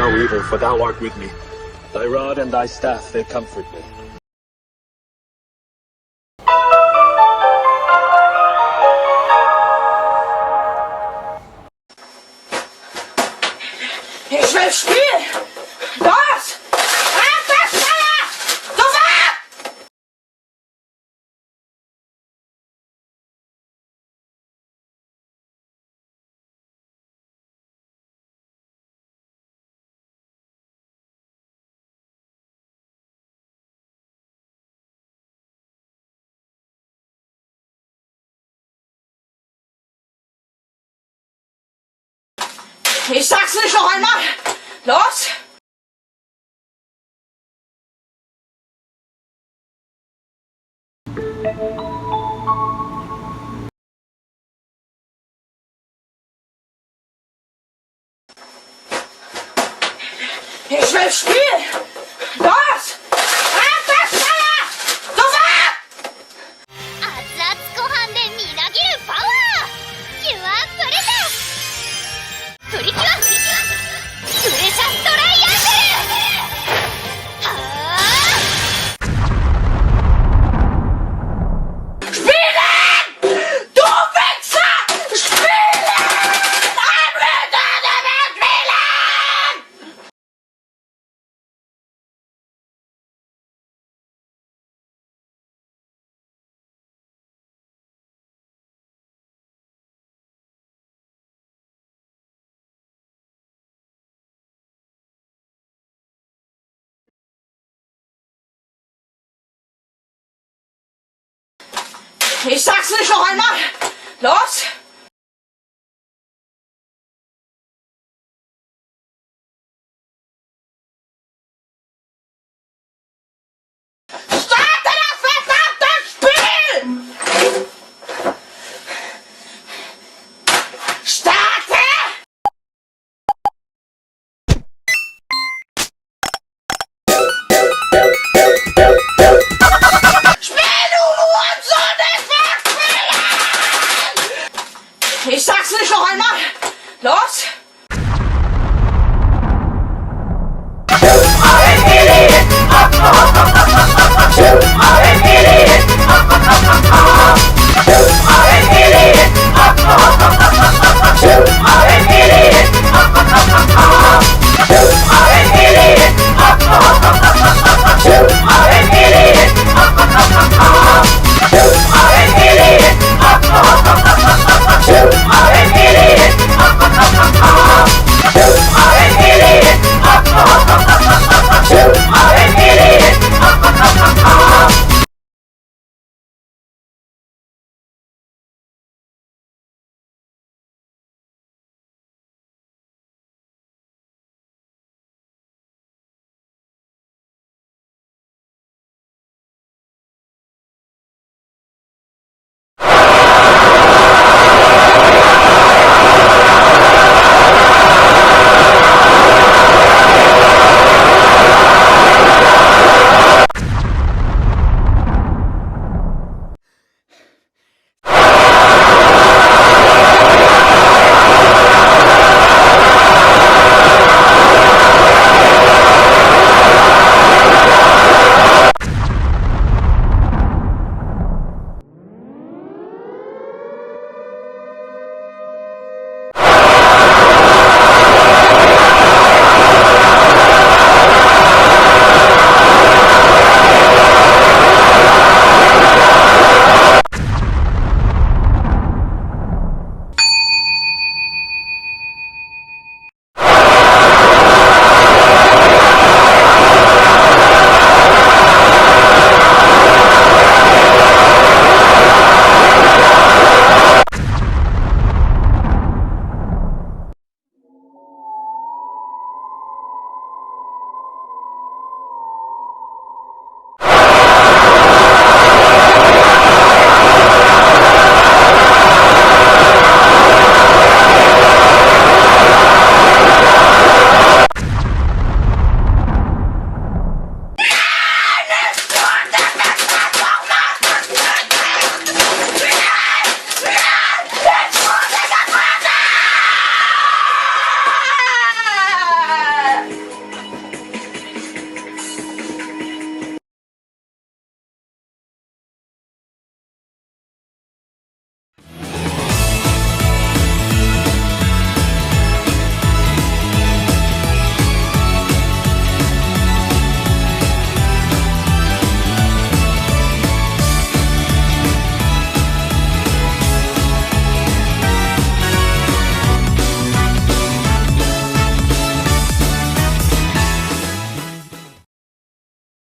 no evil, for thou art with me. Thy rod and thy staff, they comfort me. Ich will spielen! Los! Feuer! Sofort! Ich sag's nicht noch einmal! Los! Ich will spielen! Los! Feuer! Sofort! 熱々ご飯でみなぎるパワーキュアプレゼンプリキュアプレシャストライアングルはあ Spielen! Du Wichser! Spielen! Ein Ritter der Spielen! Ich sag's nicht noch einmal! Los!